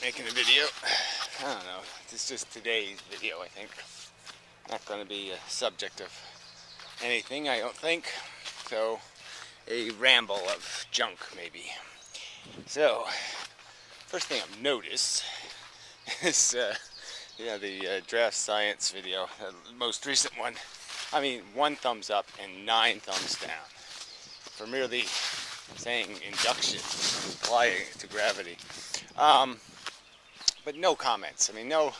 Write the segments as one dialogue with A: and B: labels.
A: making a video. I don't know. It's just today's video, I think. Not going to be a subject of anything, I don't think. So, a ramble of junk, maybe. So, first thing I've noticed is, the draft science video, the most recent one. I mean, 1 thumbs up and 9 thumbs down for merely saying induction, applying to gravity. But no comments. I mean, no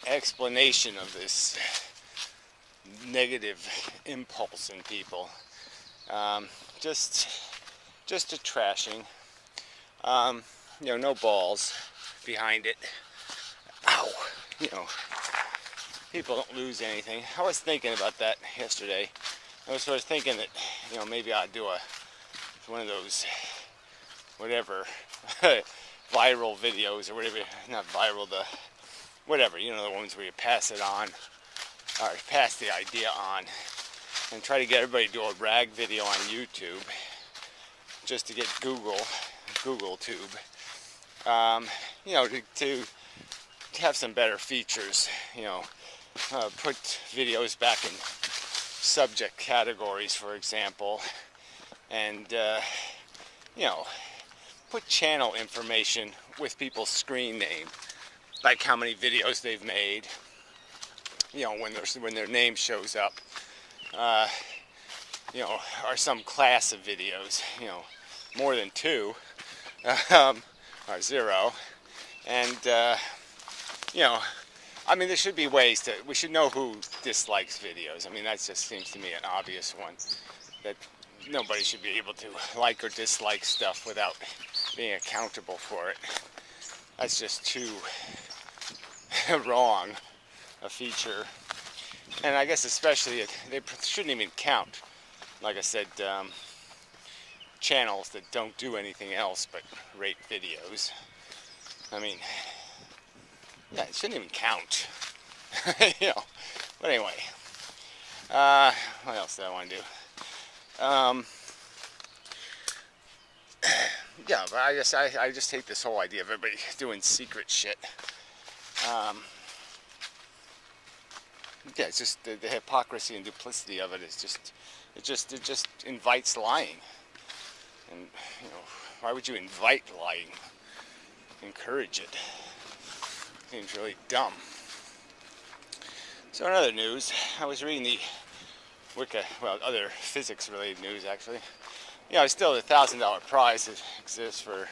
A: explanation of this negative impulse in people. Just a trashing. No balls behind it. Ow! People don't lose anything. I was thinking about that yesterday. I was sort of thinking that, maybe I'd do one of those, whatever, viral videos or whatever, not viral, whatever, the ones where you pass it on, or pass the idea on, and try to get everybody to do a rag video on YouTube, just to get Google Tube, to have some better features, put videos back in subject categories, for example, and put channel information with people's screen name, like how many videos they've made, when their name shows up, or some class of videos, more than 2, or 0, and I mean, there should be ways we should know who dislikes videos. I mean, that just seems to me an obvious one, that nobody should be able to like or dislike stuff without being accountable for it. That's just too wrong a feature. And I guess especially, they shouldn't even count, like I said, channels that don't do anything else but rate videos. I mean, yeah, it shouldn't even count. But anyway, what else did I want to do? Yeah, but I just hate this whole idea of everybody doing secret shit. Yeah, it's just the hypocrisy and duplicity of it is it just invites lying. And why would you invite lying? Encourage it. Seems really dumb. So in other news, I was reading the other physics-related news actually. Still the $1,000 prize that exists for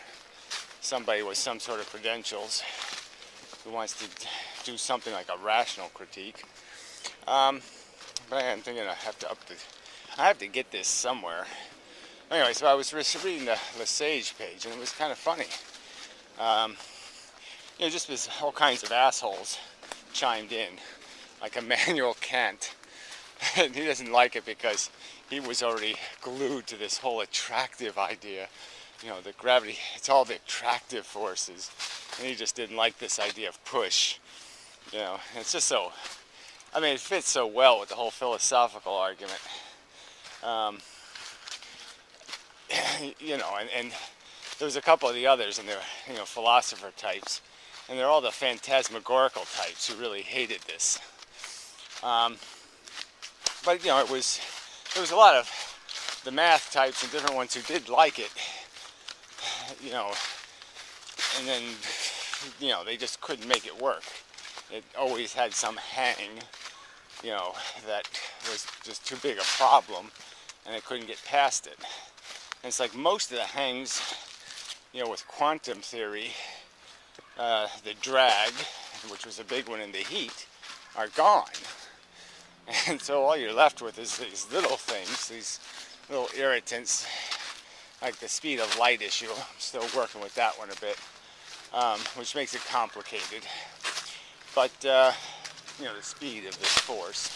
A: somebody with some sort of credentials who wants to do something like a rational critique. But I'm thinking I have to get this somewhere. Anyway, so I was reading the Lesage page, and it was kind of funny. Just because all kinds of assholes chimed in, like Immanuel Kant. And he doesn't like it because he was already glued to this whole attractive idea. That gravity, it's all the attractive forces. And he just didn't like this idea of push. It's just so, I mean, it fits so well with the whole philosophical argument. And there's a couple of the others, and they're, philosopher types. And they're all the phantasmagorical types who really hated this. But there was a lot of the math types and different ones who did like it, and then, they just couldn't make it work. It always had some hang, that was just too big a problem, and they couldn't get past it. And it's like most of the hangs, with quantum theory, the drag, which was a big one in the heat, are gone. And so all you're left with is these little things, these little irritants, like the speed of light issue. I'm still working with that one a bit, which makes it complicated. But, the speed of this force,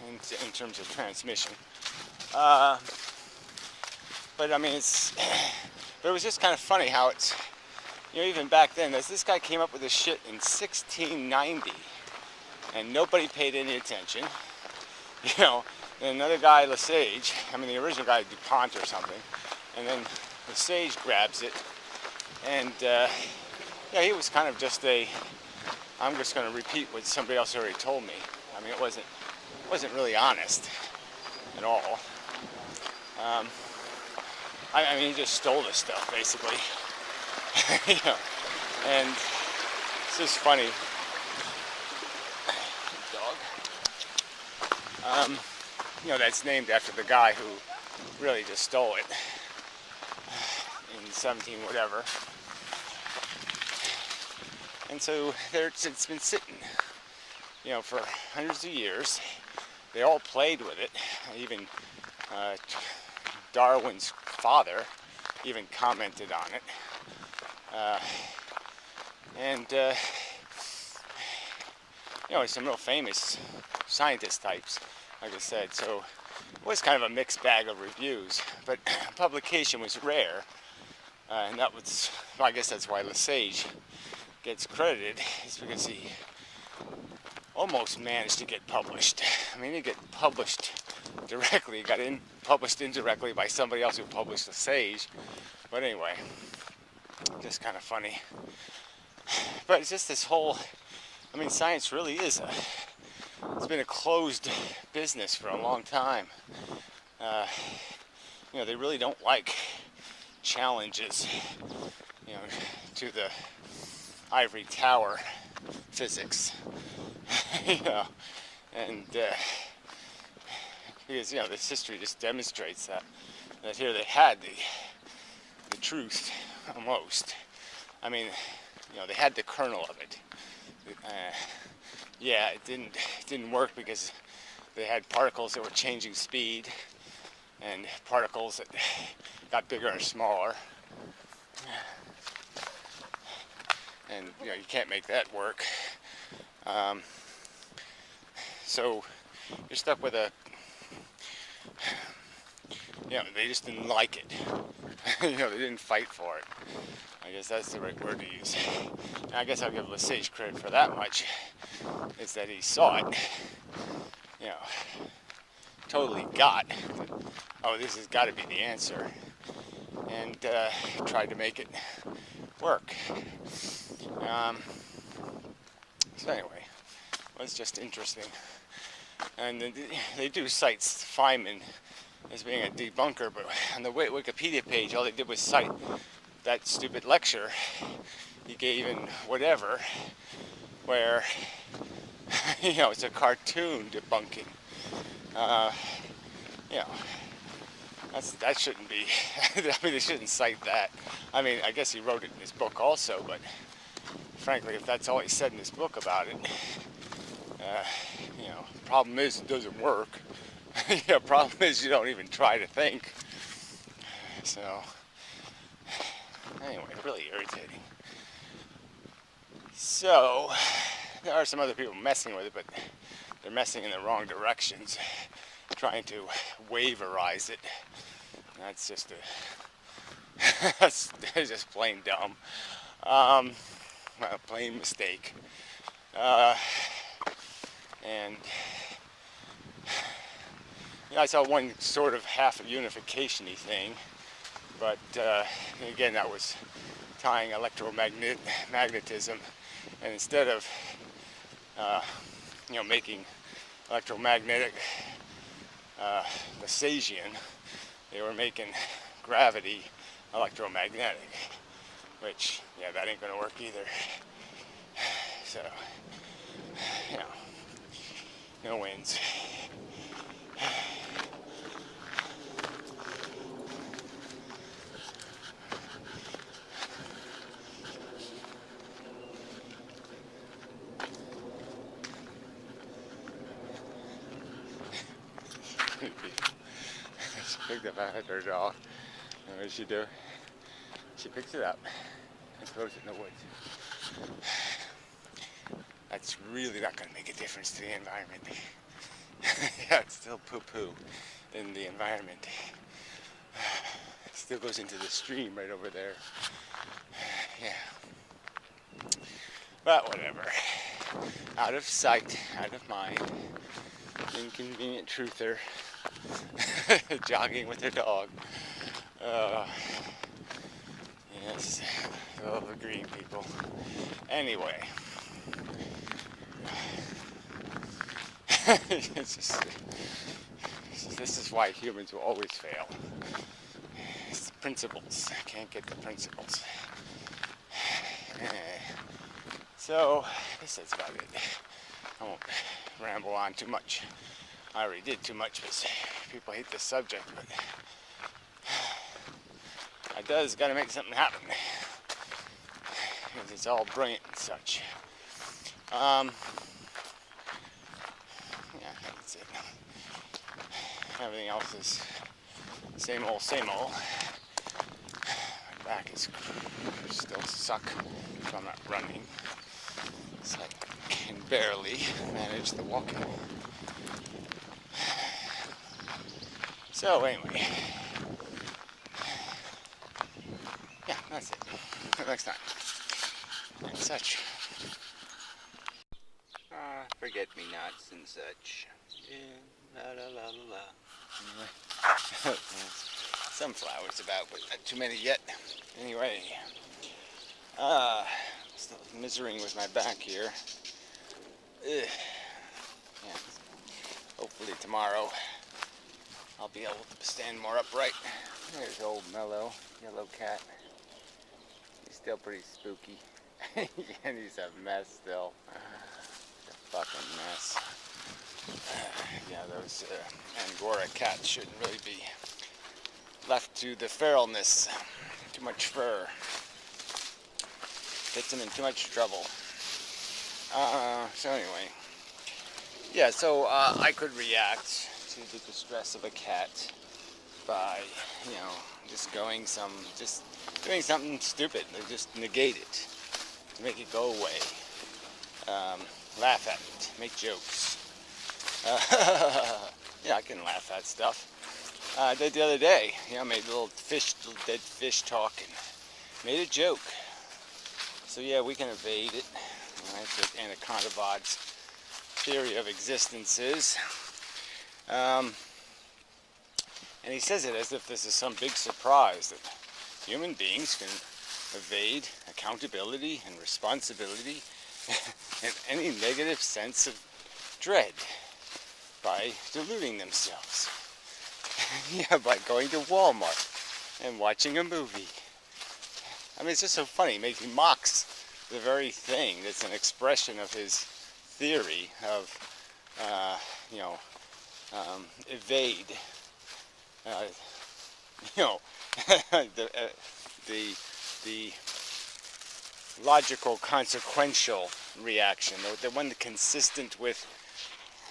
A: in terms of transmission. But I mean, but it was just kind of funny how it's, even back then, this guy came up with this shit in 1690, and nobody paid any attention, and another guy, Lesage, I mean the original guy, DuPont or something, and then Lesage grabs it And yeah, he was kind of just I'm just going to repeat what somebody else already told me. I mean, it wasn't really honest at all. I mean, he just stole this stuff, basically. You know, and it's just funny. Dog. You know, that's named after the guy who really just stole it in 17 whatever. And so it's been sitting, you know, for hundreds of years. They all played with it. Even Darwin's father even commented on it. You know, some real famous scientist types, like I said. So it was kind of a mixed bag of reviews, but publication was rare. And that was, I guess that's why Lesage gets credited, is because he almost managed to get published. I mean, he got published directly, got published indirectly by somebody else who published Lesage. But anyway, just kind of funny. But it's just this whole, I mean, science really is it's been a closed business for a long time. You know, they really don't like challenges, you know, to the ivory tower physics. You know, and because, you know, this history just demonstrates that here they had the truth almost. I mean, you know, they had the kernel of it. Yeah, it didn't work because they had particles that were changing speed and particles that got bigger and smaller. And, you know, you can't make that work. So you're stuck with you know, they just didn't like it. You know, they didn't fight for it. I guess that's the right word to use. And I guess I'll give Lesage credit for that much, is that he saw it, you know, totally got that, oh, this has got to be the answer, and tried to make it work. So anyway, it was just interesting. And they do cite Feynman as being a debunker, but on the Wikipedia page, all they did was cite that stupid lecture he gave in whatever, where, you know, it's a cartoon debunking. You know, that shouldn't be, I mean, they shouldn't cite that. I mean, I guess he wrote it in his book also, but frankly, if that's all he said in his book about it, you know, problem is it doesn't work. Yeah, problem is you don't even try to think. So, anyway, really irritating. So, there are some other people messing with it, but they're messing in the wrong directions, trying to waverize it. That's just that's just plain dumb. A plain mistake. And you know, I saw one sort of half unification-y thing, but again, that was tying electromagnetism, and instead of you know, making electromagnetic Lesagian, they were making gravity electromagnetic, which, yeah, that ain't gonna work either. So, you know, no wins. She picked up her dog. And what does she do? She picks it up and throws it in the woods. That's really not going to make a difference to the environment. Yeah, it's still poo-poo in the environment. It still goes into the stream right over there. Yeah. But whatever. Out of sight, out of mind. Inconvenient truther. Jogging with her dog. Yes. Oh, the green people. Anyway. It's just, this is why humans will always fail. It's the principles. I can't get the principles. So, I guess that's about it. I won't ramble on too much. I already did too much because people hate this subject, but I gotta make something happen. Because it's all brilliant and such. Yeah, that's it. Everything else is same old, same old. My back is still suck if I'm not running. So I can barely manage the walking. So anyway, yeah, that's it. Until next time. And such.
B: Forget-me-nots and such. Yeah, la la la la la.
A: Some flowers about, but not too many yet. Anyway, still misering with my back here. Yeah. Hopefully tomorrow I'll be able to stand more upright. There's old Mellow, yellow cat. He's still pretty spooky. And he's a mess still. A fucking mess. Yeah, those Angora cats shouldn't really be left to the feralness. Too much fur. Gets them in too much trouble. So anyway. Yeah, so I could react to the distress of a cat by, just doing something stupid. Just negate it. To make it go away. Laugh at it. Make jokes. Yeah, I can laugh at stuff. I did the other day. Made a little dead fish talk and made a joke. So yeah, we can evade it. That's what Anaconda Vod's theory of existence is. And he says it as if this is some big surprise that human beings can evade accountability and responsibility and any negative sense of dread by deluding themselves. Yeah, by going to Walmart and watching a movie. I mean, it's just so funny. He mocks the very thing that's an expression of his theory of, evade, the logical, consequential reaction, the one that's consistent with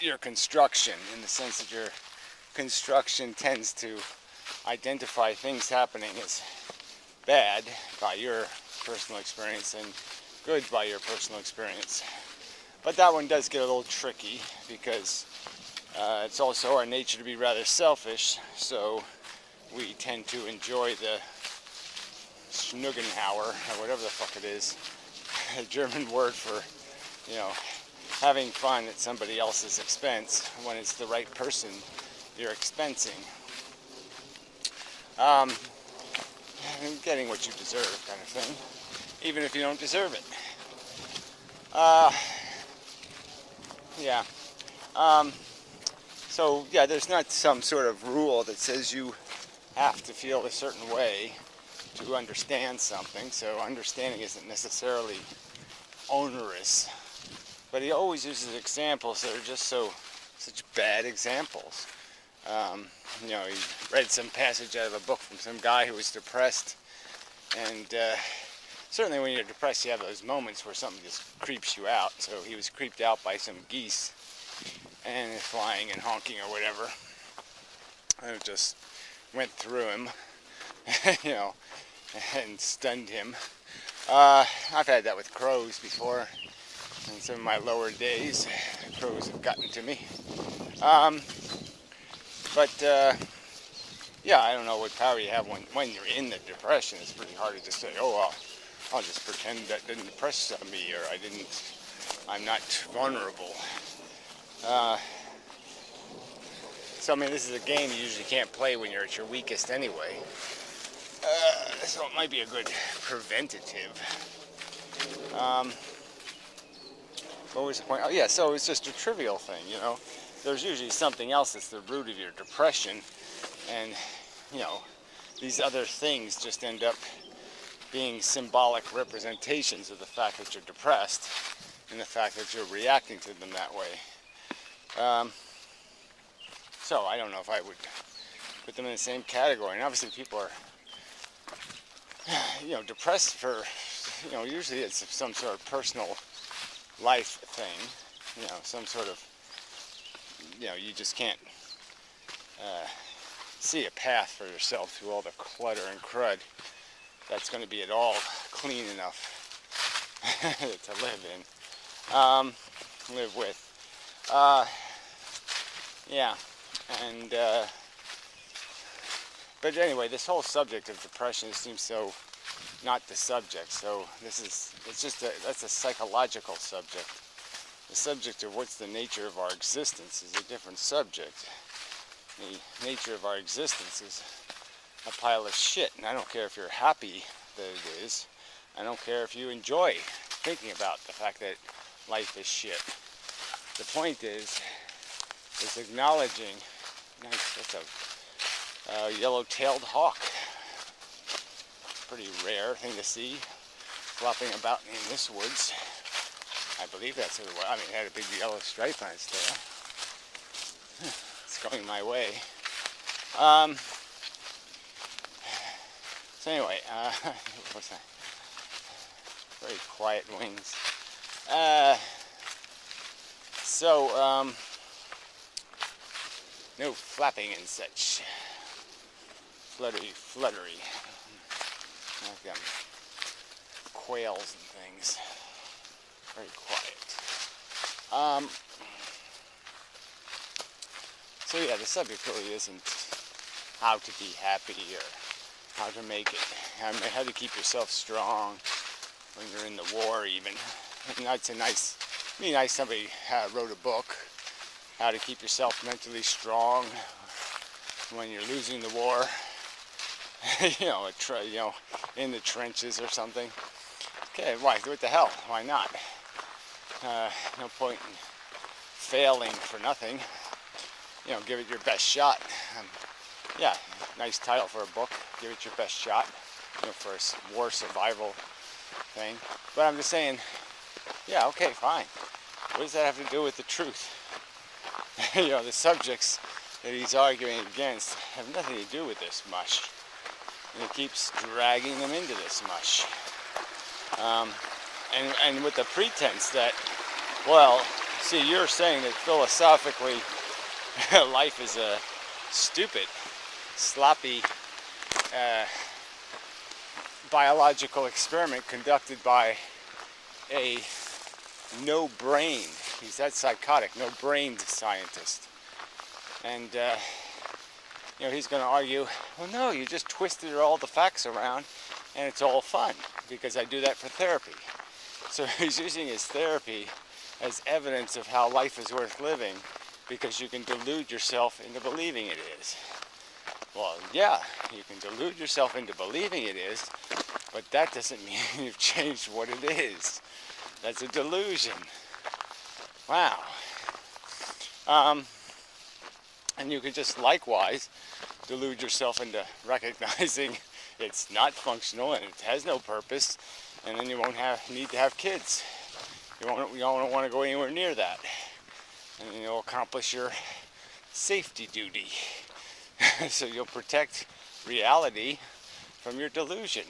A: your construction, in the sense that your construction tends to identify things happening as bad by your personal experience and good by your personal experience. But that one does get a little tricky because it's also our nature to be rather selfish, so we tend to enjoy the Schnuggenhauer, or whatever the fuck it is, a German word for, having fun at somebody else's expense when it's the right person you're expensing. Getting what you deserve, kind of thing, even if you don't deserve it. Yeah. So yeah, there's not some sort of rule that says you have to feel a certain way to understand something. So understanding isn't necessarily onerous. But he always uses examples that are just such bad examples. He read some passage out of a book from some guy who was depressed, and certainly when you're depressed you have those moments where something just creeps you out. So he was creeped out by some geese and flying and honking or whatever, and it just went through him, and stunned him. I've had that with crows before. In some of my lower days, crows have gotten to me. Yeah, I don't know what power you have when you're in the depression. It's pretty hard to just say, oh, well, I'll just pretend that didn't depress me, or I'm not vulnerable. So, I mean, this is a game you usually can't play when you're at your weakest anyway. So it might be a good preventative. What was the point? Oh yeah, so it's just a trivial thing, you know. There's usually something else that's the root of your depression, and you know, these other things just end up being symbolic representations of the fact that you're depressed and the fact that you're reacting to them that way. So I don't know if I would put them in the same category. And obviously people are, you know, depressed for, you know, usually it's some sort of personal life thing, you know, some sort of, you know, you just can't see a path for yourself through all the clutter and crud that's going to be at all clean enough to live in, live with. Yeah, and but anyway, this whole subject of depression seems so not the subject. So it's just that's a psychological subject. The subject of what's the nature of our existence is a different subject. The nature of our existence is a pile of shit, and I don't care if you're happy that it is. I don't care if you enjoy thinking about the fact that life is shit. The point is acknowledging. Nice, that's a yellow-tailed hawk. Pretty rare thing to see, flopping about in this woods. I believe that's what it was. I mean, it had a big yellow stripe on its tail. It's going my way. So anyway, what's that? Very quiet wings. No flapping and such. Fluttery, fluttery. Like them quails and things. Very quiet. So yeah, the subject really isn't how to be happy or how to make it. I mean, how to keep yourself strong when you're in the war even. And that's it'd be nice somebody wrote a book, how to keep yourself mentally strong when you're losing the war. You know, in the trenches or something. Okay, why? What the hell? Why not? No point in failing for nothing. You know, give it your best shot. Yeah, nice title for a book. Give it your best shot. You know, for a war survival thing. But I'm just saying, yeah, okay, fine. What does that have to do with the truth? You know, the subjects that he's arguing against have nothing to do with this mush. And he keeps dragging them into this mush. And with the pretense that, well, see, you're saying that philosophically life is a stupid, sloppy biological experiment conducted by a no-brained, he's that psychotic, no-brained scientist. And you know, he's going to argue, well, no, you just twisted all the facts around and it's all fun because I do that for therapy. So he's using his therapy as evidence of how life is worth living because you can delude yourself into believing it is. Well, yeah, you can delude yourself into believing it is, but that doesn't mean you've changed what it is. That's a delusion. Wow. And you can just likewise delude yourself into recognizing it's not functional and it has no purpose, and then you won't need to have kids. You don't want to go anywhere near that. And you'll accomplish your safety duty. So you'll protect reality from your delusion.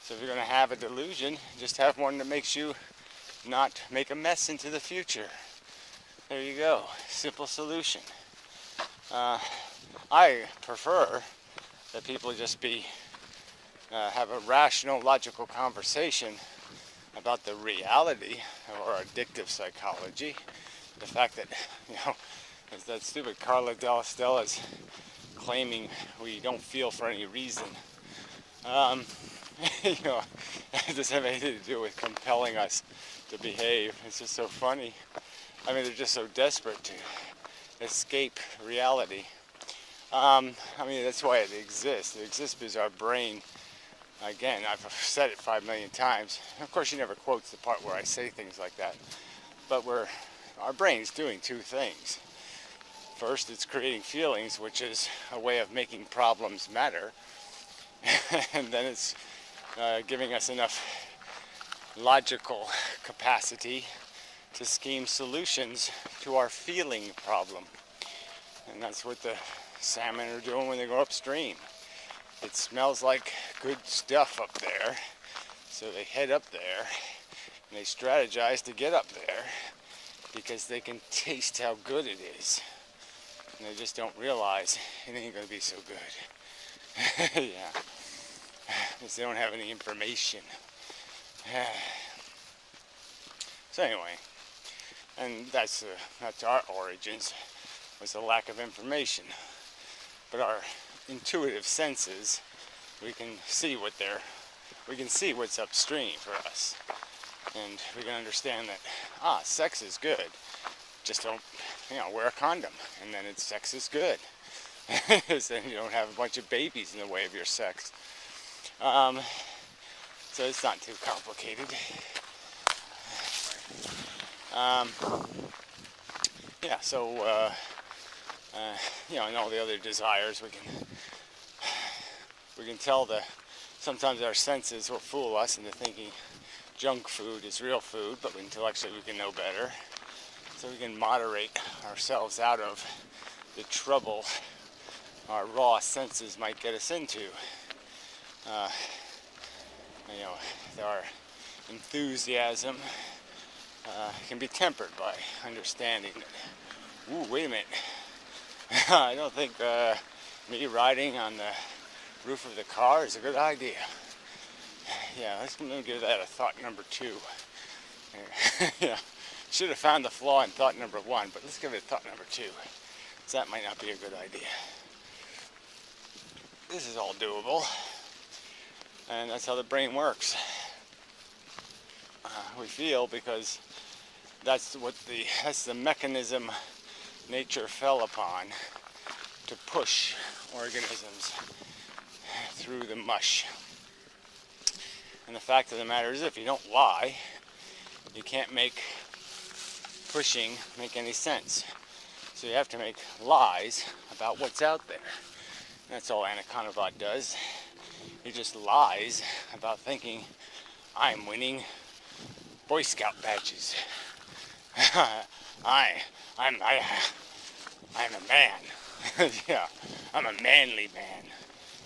A: So if you're going to have a delusion, just have one that makes you not make a mess into the future. There you go. Simple solution. I prefer that people just have a rational, logical conversation about the reality or addictive psychology. The fact that, you know, as that stupid Carla Del Stella's claiming we don't feel for any reason. You know, it doesn't have anything to do with compelling us to behave. It's just so funny. I mean, they're just so desperate to escape reality. I mean, that's why it exists. It exists because our brain Again, I've said it 5 million times. Of course, she never quotes the part where I say things like that. But our brain's doing two things. First, it's creating feelings, which is a way of making problems matter. And then it's giving us enough logical capacity to scheme solutions to our feeling problem. And that's what the salmon are doing when they go upstream. It smells like good stuff up there, so they head up there and they strategize to get up there because they can taste how good it is. And they just don't realize it ain't gonna be so good. Yeah, because they don't have any information. So anyway, and that's our origins, was the lack of information. But our intuitive senses, we can see what's upstream for us, and we can understand that sex is good. Just don't, wear a condom, and then sex is good. So then you don't have a bunch of babies in the way of your sex. So it's not too complicated. Yeah, so and all the other desires, we can tell sometimes our senses will fool us into thinking junk food is real food, but intellectually we can know better. So we can moderate ourselves out of the trouble our raw senses might get us into. Our enthusiasm can be tempered by understanding that, ooh, wait a minute, I don't think me riding on the roof of the car is a good idea. Yeah, let's give that a thought number 2. Yeah, should have found the flaw in thought number 1, but let's give it thought number 2. So that might not be a good idea. This is all doable, and that's how the brain works. We feel because that's the mechanism nature fell upon to push organisms through the mush. And the fact of the matter is, if you don't lie, you can't make pushing make any sense. So you have to make lies about what's out there. That's all Anaconda does. He just lies about thinking, I'm winning Boy Scout badges. I'm a man. Yeah, I'm a manly man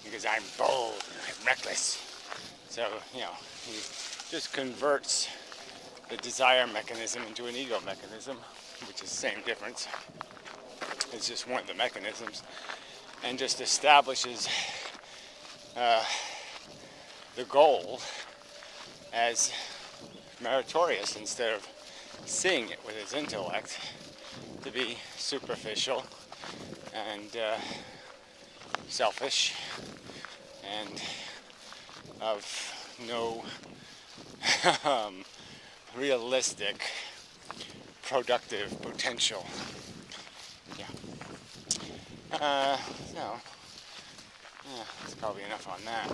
A: because I'm bold and reckless. So, he just converts the desire mechanism into an ego mechanism, which is the same difference. It's just one of the mechanisms, and just establishes the goal as meritorious instead of seeing it with his intellect to be superficial and selfish and of no realistic productive potential. Yeah. So that's probably enough on that.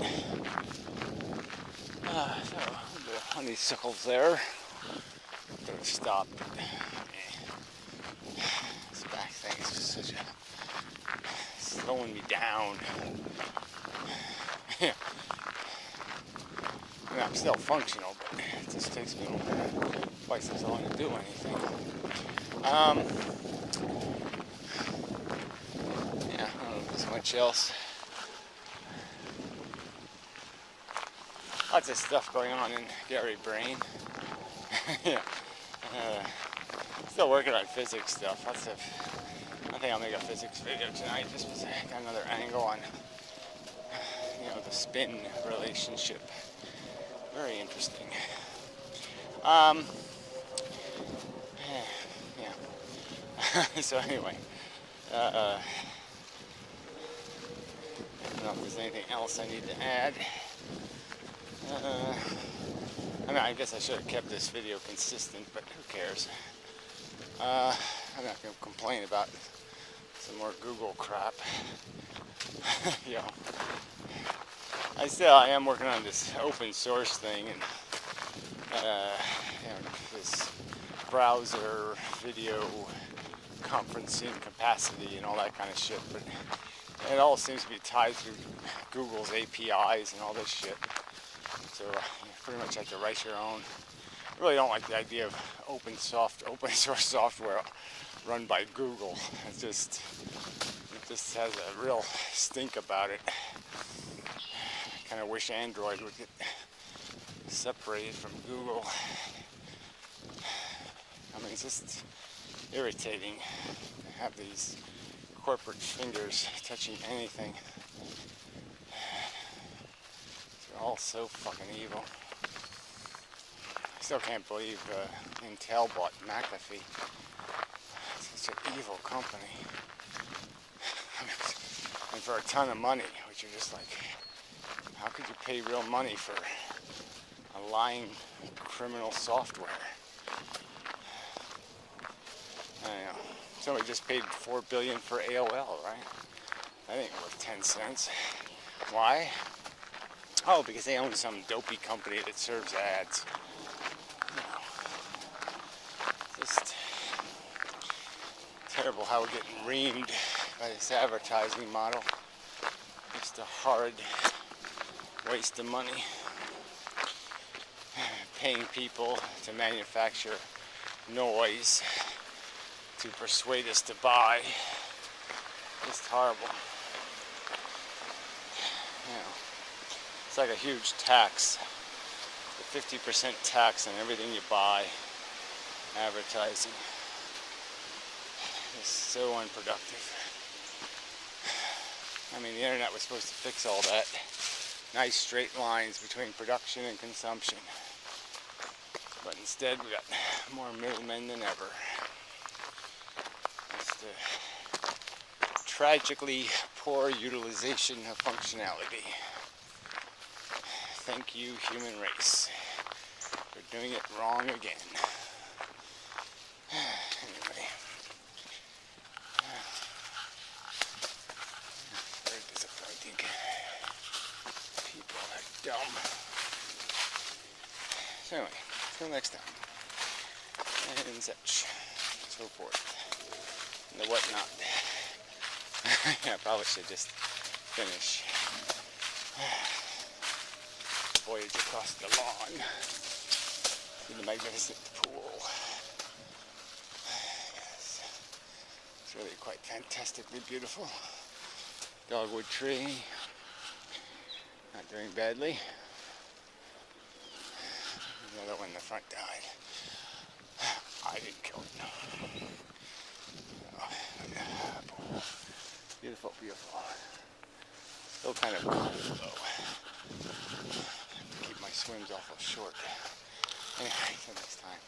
A: So a little bit of honeysuckles there. Could have stopped, but this back thing is just such a slowing me down. Yeah. I mean, I'm still functional, but it just takes me twice as long to do anything. Yeah, I don't know if there's much else. Lots of stuff going on in Gary Brain. Yeah. Still working on physics stuff. I think I'll make a physics video tonight just because I got another angle on the spin relationship. Very interesting. Yeah. So anyway, I don't know if there's anything else I need to add. I mean, I guess I should have kept this video consistent, but who cares? I'm not going to complain about some more Google crap. I am working on this open source thing, and this browser video conferencing capacity and all that kind of shit. But it all seems to be tied through Google's APIs and all this shit. So you pretty much have to write your own. I really don't like the idea of open source software run by Google. It just has a real stink about it. I kind of wish Android would get separated from Google. I mean, it's just irritating to have these corporate fingers touching anything. They're all so fucking evil. I still can't believe Intel bought McAfee. It's such an evil company. And for a ton of money, which you're just like, how could you pay real money for a lying criminal software? I don't know. Somebody just paid $4 billion for AOL, right? That ain't worth 10 cents. Why? Oh, because they own some dopey company that serves ads. You know, just terrible how we're getting reamed by this advertising model. Just a horrid waste of money. Paying people to manufacture noise to persuade us to buy. Just horrible. You know, it's like a huge tax. The 50% tax on everything you buy. Advertising. It's so unproductive. I mean, the internet was supposed to fix all that. Nice straight lines between production and consumption. But instead we got more middlemen than ever. Just a tragically poor utilization of functionality. Thank you, human race, for doing it wrong again. Anyway. Very disappointing. People are dumb. So anyway, till next time. And such. So forth. And the whatnot. Yeah, I probably should just finish. Voyage across the lawn. See the magnificent pool. Yes. It's really quite fantastically beautiful. Dogwood tree. Not doing badly. The other one in the front died. I didn't kill it. Oh, beautiful, beautiful. Still kind of cold though. Keep my swims awful short. Anyway, until next time.